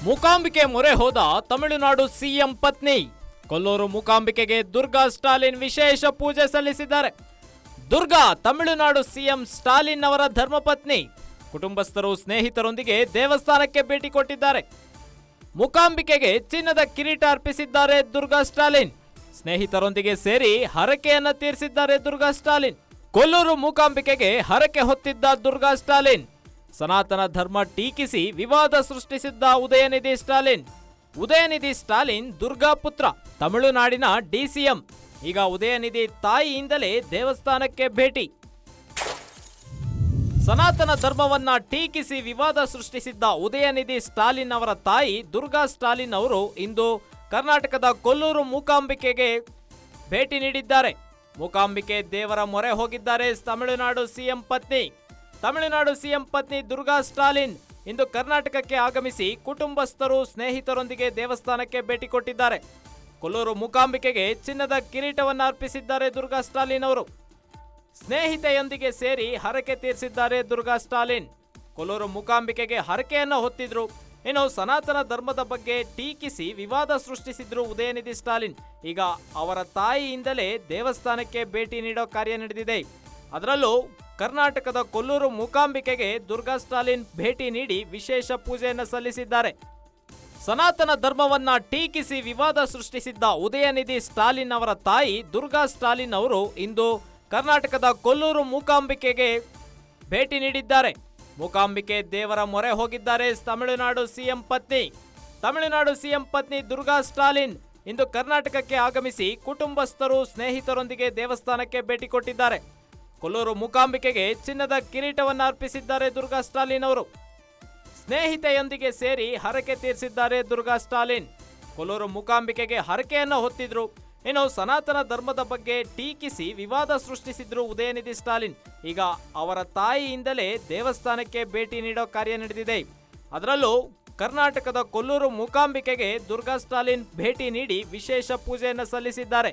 ಮೂಕಾಂಬಿಕೆ ಮೊರೆ ಹೋದ ತಮಿಳುನಾಡು ಸಿಎಂ ಪತ್ನಿ. ಕೊಲ್ಲೂರು ಮೂಕಾಂಬಿಕೆಗೆ ದುರ್ಗಾ ಸ್ಟಾಲಿನ್ ವಿಶೇಷ ಪೂಜೆ ಸಲ್ಲಿಸಿದ್ದಾರೆ. ದುರ್ಗಾ ತಮಿಳುನಾಡು ಸಿಎಂ ಸ್ಟಾಲಿನ್ ಅವರ ಧರ್ಮಪತ್ನಿ. ಕುಟುಂಬಸ್ಥರು ಸ್ನೇಹಿತರೊಂದಿಗೆ ದೇವಸ್ಥಾನಕ್ಕೆ ಭೇಟಿ ಕೊಟ್ಟಿದ್ದಾರೆ. ಮೂಕಾಂಬಿಕೆಗೆ ಚಿನ್ನದ ಕಿರೀಟ ಅರ್ಪಿಸಿದ್ದಾರೆ ದುರ್ಗಾ ಸ್ಟಾಲಿನ್. ಸ್ನೇಹಿತರೊಂದಿಗೆ ಸೇರಿ ಹರಕೆಯನ್ನ ತೀರಿಸಿದ್ದಾರೆ ದುರ್ಗಾ ಸ್ಟಾಲಿನ್. ಕೊಲ್ಲೂರು ಮೂಕಾಂಬಿಕೆಗೆ ಹರಕೆ ಹೊತ್ತಿದ್ದ ದುರ್ಗಾ ಸ್ಟಾಲಿನ್. ಸನಾತನ ಧರ್ಮ ಟೀಕಿಸಿ ವಿವಾದ ಸೃಷ್ಟಿಸಿದ್ದ ಉದಯನಿಧಿ ಸ್ಟಾಲಿನ್. ಉದಯನಿಧಿ ಸ್ಟಾಲಿನ್ ದುರ್ಗಾ ಪುತ್ರ, ತಮಿಳುನಾಡಿನ ಡಿಸಿಎಂ. ಈಗ ಉದಯನಿಧಿ ತಾಯಿಯಿಂದಲೇ ದೇವಸ್ಥಾನಕ್ಕೆ ಭೇಟಿ. ಸನಾತನ ಧರ್ಮವನ್ನ ಟೀಕಿಸಿ ವಿವಾದ ಸೃಷ್ಟಿಸಿದ್ದ ಉದಯನಿಧಿ ಸ್ಟಾಲಿನ್ ಅವರ ತಾಯಿ ದುರ್ಗಾ ಸ್ಟಾಲಿನ್ ಅವರು ಇಂದು ಕರ್ನಾಟಕದ ಕೊಲ್ಲೂರು ಮೂಕಾಂಬಿಕೆಗೆ ಭೇಟಿ ನೀಡಿದ್ದಾರೆ. ಮೂಕಾಂಬಿಕೆ ದೇವರ ಮೊರೆ ಹೋಗಿದ್ದಾರೆ ತಮಿಳುನಾಡು ಸಿಎಂ ಪತ್ನಿ. ತಮಿಳುನಾಡು ಸಿಎಂ ಪತ್ನಿ ದುರ್ಗಾ ಸ್ಟಾಲಿನ್ ಇಂದು ಕರ್ನಾಟಕಕ್ಕೆ ಆಗಮಿಸಿ ಕುಟುಂಬಸ್ಥರು ಸ್ನೇಹಿತರೊಂದಿಗೆ ದೇವಸ್ಥಾನಕ್ಕೆ ಭೇಟಿ ಕೊಟ್ಟಿದ್ದಾರೆ. ಕೊಲ್ಲೂರು ಮೂಕಾಂಬಿಕೆಗೆ ಚಿನ್ನದ ಕಿರೀಟವನ್ನು ಅರ್ಪಿಸಿದ್ದಾರೆ ದುರ್ಗಾ ಸ್ಟಾಲಿನ್ ಅವರು. ಸ್ನೇಹಿತೆಯೊಂದಿಗೆ ಸೇರಿ ಹರಕೆ ತೀರಿಸಿದ್ದಾರೆ ದುರ್ಗಾ ಸ್ಟಾಲಿನ್. ಕೊಲ್ಲೂರು ಮೂಕಾಂಬಿಕೆಗೆ ಹರಕೆಯನ್ನು ಹೊತ್ತಿದ್ರು. ಇನ್ನು ಸನಾತನ ಧರ್ಮದ ಬಗ್ಗೆ ಟೀಕಿಸಿ ವಿವಾದ ಸೃಷ್ಟಿಸಿದ್ರು ಉದಯನಿಧಿ ಸ್ಟಾಲಿನ್. ಈಗ ಅವರ ತಾಯಿಯಿಂದಲೇ ದೇವಸ್ಥಾನಕ್ಕೆ ಭೇಟಿ ನೀಡೋ ಕಾರ್ಯ ನಡೆದಿದೆ. ಅದರಲ್ಲೂ ಕರ್ನಾಟಕದ ಕೊಲ್ಲೂರು ಮೂಕಾಂಬಿಕೆಗೆ ದುರ್ಗಾ ಸ್ಟಾಲಿನ್ ಭೇಟಿ ನೀಡಿ ವಿಶೇಷ ಪೂಜೆಯನ್ನು ಸಲ್ಲಿಸಿದ್ದಾರೆ. ಸನಾತನ ಧರ್ಮವನ್ನ ಟೀಕಿಸಿ ವಿವಾದ ಸೃಷ್ಟಿಸಿದ್ದ ಉದಯನಿಧಿ ಸ್ಟಾಲಿನ್ ಅವರ ತಾಯಿ ದುರ್ಗಾ ಸ್ಟಾಲಿನ್ ಅವರು ಇಂದು ಕರ್ನಾಟಕದ ಕೊಲ್ಲೂರು ಮೂಕಾಂಬಿಕೆಗೆ ಭೇಟಿ ನೀಡಿದ್ದಾರೆ. ಮೂಕಾಂಬಿಕೆ ದೇವರ ಮೊರೆ ಹೋಗಿದ್ದಾರೆ ತಮಿಳುನಾಡು ಸಿಎಂ ಪತ್ನಿ. ತಮಿಳುನಾಡು ಸಿಎಂ ಪತ್ನಿ ದುರ್ಗಾ ಸ್ಟಾಲಿನ್ ಇಂದು ಕರ್ನಾಟಕಕ್ಕೆ ಆಗಮಿಸಿ ಕುಟುಂಬಸ್ಥರು ಸ್ನೇಹಿತರೊಂದಿಗೆ ದೇವಸ್ಥಾನಕ್ಕೆ ಭೇಟಿ ಕೊಟ್ಟಿದ್ದಾರೆ. ಕೊಲ್ಲೂರು ಮೂಕಾಂಬಿಕೆಗೆ ಚಿನ್ನದ ಕಿರೀಟವನ್ನು ಅರ್ಪಿಸಿದ್ದಾರೆ ದುರ್ಗಾ ಸ್ಟಾಲಿನ್ ಅವರು. ಸ್ನೇಹಿತೆಯೊಂದಿಗೆ ಸೇರಿ ಹರಕೆ ತೀರಿಸಿದ್ದಾರೆ ದುರ್ಗಾ ಸ್ಟಾಲಿನ್. ಕೊಲ್ಲೂರು ಮೂಕಾಂಬಿಕೆಗೆ ಹರಕೆಯನ್ನು ಹೊತ್ತಿದ್ರು. ಇನ್ನು ಸನಾತನ ಧರ್ಮದ ಬಗ್ಗೆ ಟೀಕಿಸಿ ವಿವಾದ ಸೃಷ್ಟಿಸಿದ್ರು ಉದಯನಿಧಿ ಸ್ಟಾಲಿನ್. ಈಗ ಅವರ ತಾಯಿಯಿಂದಲೇ ದೇವಸ್ಥಾನಕ್ಕೆ ಭೇಟಿ ನೀಡೋ ಕಾರ್ಯ ನಡೆದಿದೆ. ಅದರಲ್ಲೂ ಕರ್ನಾಟಕದ ಕೊಲ್ಲೂರು ಮೂಕಾಂಬಿಕೆಗೆ ದುರ್ಗಾ ಸ್ಟಾಲಿನ್ ಭೇಟಿ ನೀಡಿ ವಿಶೇಷ ಪೂಜೆಯನ್ನು ಸಲ್ಲಿಸಿದ್ದಾರೆ.